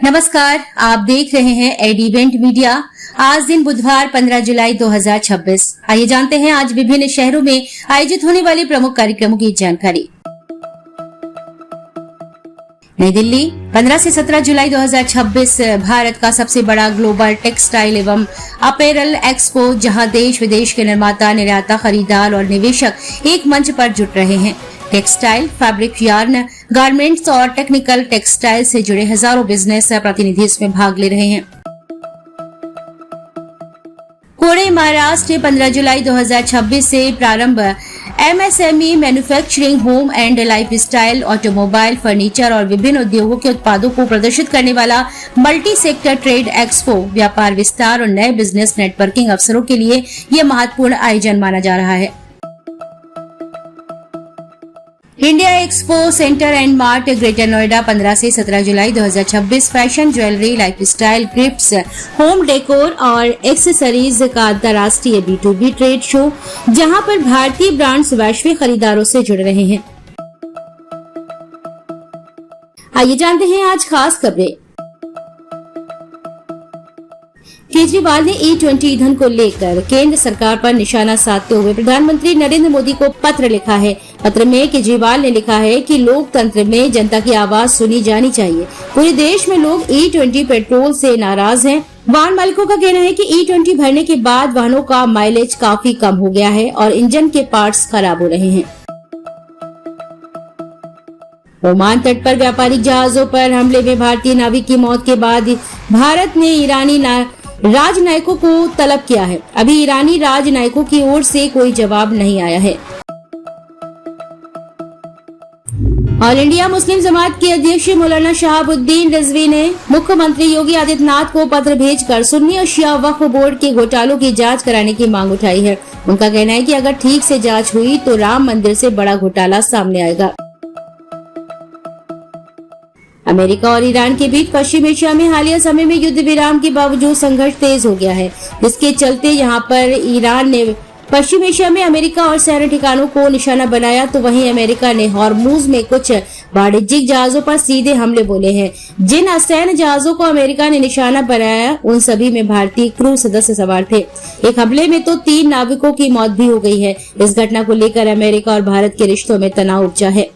नमस्कार, आप देख रहे हैं एडीवेंट मीडिया। आज दिन बुधवार 15 जुलाई 2026। आइए जानते हैं आज विभिन्न शहरों में आयोजित होने वाले प्रमुख कार्यक्रमों की जानकारी। नई दिल्ली 15 से 17 जुलाई 2026 भारत का सबसे बड़ा ग्लोबल टेक्सटाइल एवं अपैरल एक्सपो, जहां देश विदेश के निर्माता, निर्याता, खरीदार और निवेशक एक मंच पर जुट रहे हैं। टेक्सटाइल, फैब्रिक, यार्न, गारमेंट्स और टेक्निकल टेक्सटाइल से जुड़े हजारों बिजनेस प्रतिनिधि इसमें भाग ले रहे हैं। पुणे, महाराष्ट्र 15 जुलाई 2026 से प्रारंभ MSME, manufacturing, home and lifestyle, automobile, furniture और विभिन्न उद्योगों के उत्पादों को प्रदर्शित करने वाला मल्टी सेक्टर ट्रेड एक्सपो व्यापार विस्तार और नए बिजनेस नेटवर्किंग अवसरों के लिए यह महत्वपूर्ण आयोजन माना जा रहा है। India expo centre and mart, greater Noida 15 से 17 जुलाई 2026 fashion, jewellery, lifestyle, gifts, home decor और एक्सेसरीज का अंतर्राष्ट्रीय B2B ट्रेड शो, जहां पर भारतीय ब्रांड्स वैश्विक खरीदारों से जुड़ रहे हैं। आइए जानते हैं आज खास खबरें। केजरीवाल ने E20 ईंधन को लेकर केंद्र सरकार पर निशाना साधते हुए प्रधानमंत्री नरेंद्र मोदी को पत्र लिखा है। पत्र में केजरीवाल ने लिखा है कि लोकतंत्र में जनता की आवाज सुनी जानी चाहिए। पूरे देश में लोग E20 पेट्रोल से नाराज हैं। वाहन मालिकों का कहना है कि E20 भरने के बाद वाहनों का माइलेज काफी कम हो गया है और इंजन के पार्ट्स खराब हो रहे हैं। ओमान तट पर व्यापारिक जहाजों पर हमले में भारतीय नाविक की मौत के बाद भारत ने ईरानी राजनयिकों को तलब किया है। अभी ईरानी राजनयिकों की ओर से कोई जवाब नहीं आया है। ऑल इंडिया मुस्लिम जमात के अध्यक्ष मौलाना शहाबुद्दीन रिजवी ने मुख्यमंत्री योगी आदित्यनाथ को पत्र भेजकर सुन्नी और शिया वक्फ बोर्ड के घोटालों की जांच कराने की मांग उठाई है। उनका कहना है कि अगर ठीक से जांच हुई तो राम मंदिर से बड़ा घोटाला सामने आएगा। अमेरिका और ईरान के बीच पश्चिम एशिया में हालिया समय में युद्ध विराम के बावजूद संघर्ष तेज हो गया है। इसके चलते यहां पर ईरान ने पश्चिम एशिया में अमेरिका और सैन्य ठिकानों को निशाना बनाया, तो वहीं अमेरिका ने हॉर्मुज में कुछ वाणिज्यिक जहाजों पर सीधे हमले बोले हैं। जिन असैन्य जहाजों को अमेरिका ने निशाना बनाया उन सभी में भारतीय क्रू सदस्य सवार थे। एक हमले में तो 3 नाविकों की मौत भी हो गई है। इस घटना को लेकर अमेरिका और भारत के रिश्तों में तनाव उपजा है।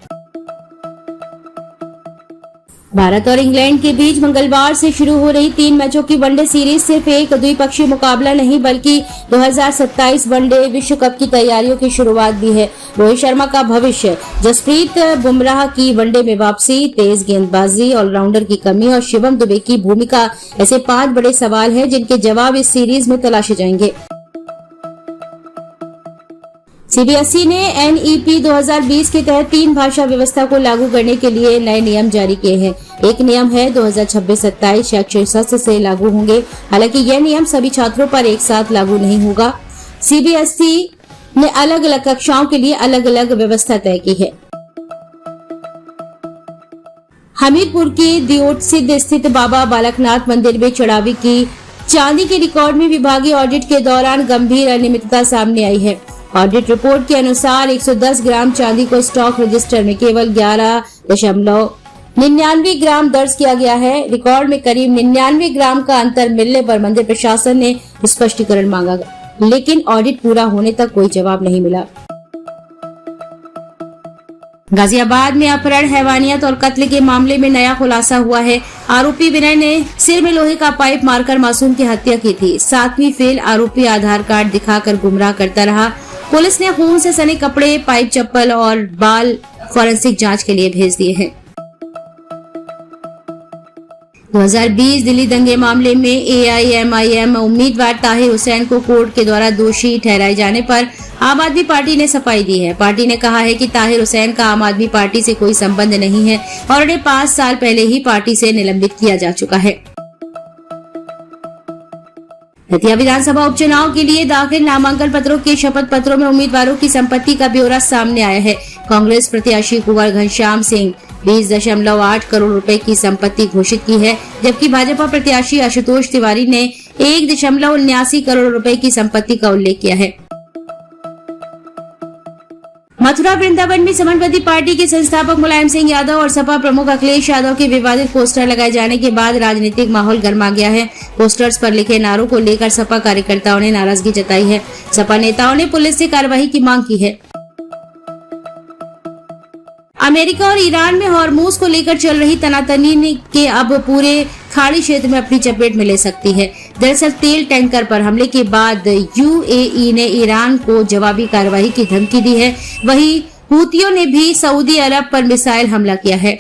भारत और इंग्लैंड के बीच मंगलवार से शुरू हो रही 3 मैचों की वनडे सीरीज सिर्फ एक द्विपक्षीय मुकाबला नहीं बल्कि 2027 वनडे विश्व कप की तैयारियों की शुरुआत भी है। रोहित शर्मा का भविष्य, जसप्रीत बुमराह की वनडे में वापसी, तेज गेंदबाजी, ऑलराउंडर की कमी और शिवम दुबे की भूमिका, ऐसे 5 बड़े सवाल हैं जिनके जवाब इस सीरीज में तलाशे जाएंगे। सीबीएसई ने NEP 2020 के तहत 3 भाषा व्यवस्था को लागू करने के लिए नए नियम जारी किए हैं। एक नियम है 2026-27 शैक्षणिक सत्र से लागू होंगे। हालांकि यह नियम सभी छात्रों पर एक साथ लागू नहीं होगा। सीबीएसई ने अलग अलग कक्षाओं के लिए अलग अलग व्यवस्था तय की है। हमीरपुर के दियोटसिद्ध स्थित बाबा बालकनाथ मंदिर में चढ़ावी की चांदी के रिकॉर्ड में विभागीय ऑडिट के दौरान गंभीर अनियमितता सामने आई है। ऑडिट रिपोर्ट के अनुसार 110 ग्राम चांदी को स्टॉक रजिस्टर में केवल 11.99 ग्राम दर्ज किया गया है। रिकॉर्ड में करीब 99 ग्राम का अंतर मिलने पर मंदिर प्रशासन ने स्पष्टीकरण मांगा, लेकिन ऑडिट पूरा होने तक कोई जवाब नहीं मिला। गाजियाबाद में अपहरण, हैवानियत और कत्ल के मामले में नया खुलासा हुआ है। आरोपी विनय ने सिर में लोहे का पाइप मारकर मासूम की हत्या की थी। 7वीं फेल आरोपी आधार कार्ड दिखाकर गुमराह करता रहा। पुलिस ने खून से सने कपड़े, पाइप, चप्पल और बाल फॉरेंसिक जांच के लिए भेज दिए हैं। 2020 दिल्ली दंगे मामले में AIMIM उम्मीदवार ताहिर हुसैन को कोर्ट के द्वारा दोषी ठहराए जाने पर आम आदमी पार्टी ने सफाई दी है। पार्टी ने कहा है कि ताहिर हुसैन का आम आदमी पार्टी से कोई संबंध नहीं है और उन्हें 5 साल पहले ही पार्टी से निलंबित किया जा चुका है। दतिया विधानसभा उपचुनाव के लिए दाखिल नामांकन पत्रों के शपथ पत्रों में उम्मीदवारों की संपत्ति का ब्यौरा सामने आया है। कांग्रेस प्रत्याशी कुंवर घनश्याम सिंह 20.8 करोड़ रुपए की संपत्ति घोषित की है, जबकि भाजपा प्रत्याशी आशुतोष तिवारी ने 1.79 करोड़ रुपए की संपत्ति का उल्लेख किया है। मथुरा वृंदावन में समाजवादी पार्टी के संस्थापक मुलायम सिंह यादव और सपा प्रमुख अखिलेश यादव के विवादित पोस्टर लगाए जाने के बाद राजनीतिक माहौल गर्मा गया है। पोस्टर्स पर लिखे नारों को लेकर सपा कार्यकर्ताओं ने नाराजगी जताई है। सपा नेताओं ने पुलिस से कार्रवाई की मांग की है। अमेरिका और ईरान में हॉर्मूज को लेकर चल रही तनातनी के अब पूरे खाड़ी क्षेत्र में अपनी चपेट में ले सकती है। दरअसल तेल टैंकर पर हमले के बाद यूएई ने ईरान को जवाबी कार्रवाई की धमकी दी है। वहीं हूतियों ने भी सऊदी अरब पर मिसाइल हमला किया है।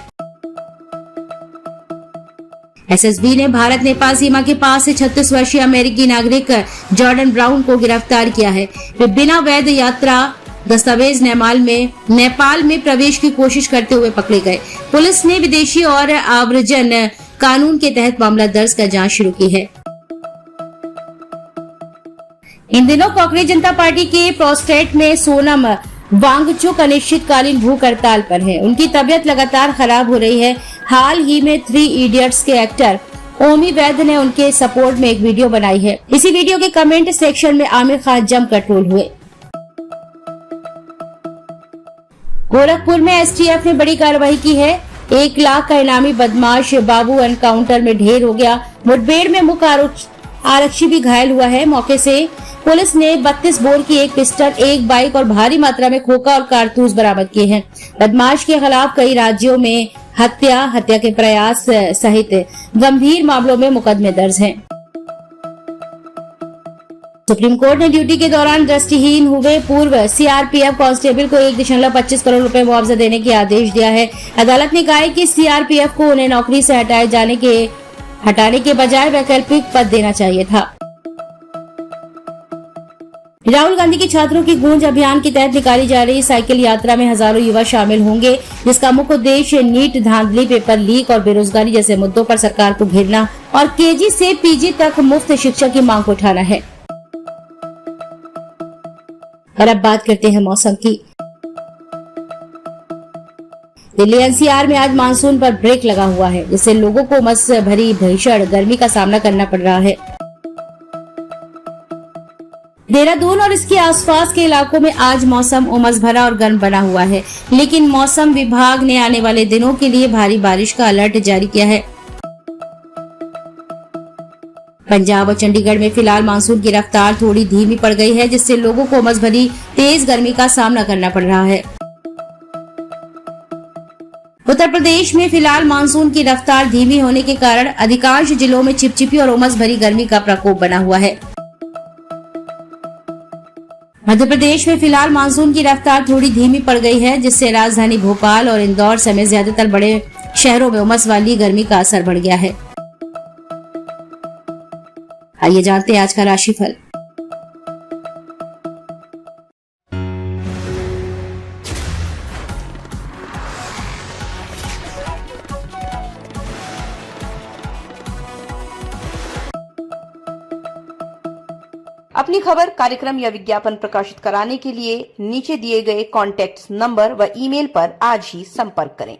एसएसबी ने भारत नेपाल सीमा के पास से 36 वर्षीय अमेरिकी नागरिक जॉर्डन ब्राउन को गिरफ्तार किया है। वे बिना वैध यात्रा दस्तावेज नेपाल में प्रवेश की कोशिश करते हुए पकड़े गए। पुलिस ने विदेशी और आव्रजन कानून के तहत मामला दर्ज कर जांच शुरू की है। इन दिनों कांग्रेस जनता पार्टी के प्रोस्टेट में सोनम वांगचुक अनिश्चितकालीन भूख हड़ताल पर है। उनकी तबीयत लगातार खराब हो रही है। हाल ही में 3 इडियट्स के एक्टर ओमी वैद्य ने उनके सपोर्ट में एक वीडियो बनाई है। इसी वीडियो के कमेंट सेक्शन में आमिर खान जमकर ट्रोल हुए। गोरखपुर में एसटीएफ ने बड़ी कार्रवाई की है। 1 लाख का इनामी बदमाश बाबू एनकाउंटर में ढेर हो गया। मुठभेड़ में मुख्य आरक्षी भी घायल हुआ है। मौके से पुलिस ने 32 बोर की एक पिस्टल, 1 बाइक और भारी मात्रा में खोखा और कारतूस बरामद किए हैं। बदमाश के खिलाफ कई राज्यों में हत्या के प्रयास सहित गंभीर मामलों में मुकदमे दर्ज हैं। सुप्रीम कोर्ट ने ड्यूटी के दौरान दृष्टिहीन हुए पूर्व सीआरपीएफ कांस्टेबल को 1.25 करोड़ रुपए मुआवजा देने के आदेश दिया है। अदालत ने कहा है कि सीआरपीएफ को उन्हें नौकरी से हटाने के बजाय वैकल्पिक पद देना चाहिए था। राहुल गांधी के छात्रों की गूंज अभियान के तहत निकाली जा रही साइकिल यात्रा में हजारों युवा शामिल होंगे, जिसका मुख्य उद्देश्य नीट, धांधली, पेपर लीक और बेरोजगारी जैसे मुद्दों पर सरकार को घेरना और केजी से पीजी तक मुफ्त शिक्षा की मांग उठाना है। और अब बात करते हैं मौसम की। दिल्ली एनसीआर में आज मानसून पर ब्रेक लगा हुआ है, जिससे लोगों को उमस भरी भीषण गर्मी का सामना करना पड़ रहा है। देहरादून और इसके आसपास के इलाकों में आज मौसम उमस भरा और गर्म बना हुआ है, लेकिन मौसम विभाग ने आने वाले दिनों के लिए भारी बारिश का अलर्ट जारी किया है। पंजाब और चंडीगढ़ में फिलहाल मानसून की रफ्तार थोड़ी धीमी पड़ गई है, जिससे लोगों को उमस भरी तेज गर्मी का सामना करना पड़ रहा है। उत्तर प्रदेश में फिलहाल मानसून की रफ्तार धीमी होने के कारण अधिकांश जिलों में चिपचिपी और उमस भरी गर्मी का प्रकोप बना हुआ है। मध्य प्रदेश में फिलहाल मानसून की रफ्तार थोड़ी धीमी पड़ गई है, जिससे राजधानी भोपाल और इंदौर समेत ज्यादातर बड़े शहरों में उमस वाली गर्मी का असर बढ़ गया है। आइए जानते हैं आज का राशिफल। अपनी खबर, कार्यक्रम या विज्ञापन प्रकाशित कराने के लिए नीचे दिए गए कॉन्टैक्ट नंबर व ईमेल पर आज ही संपर्क करें।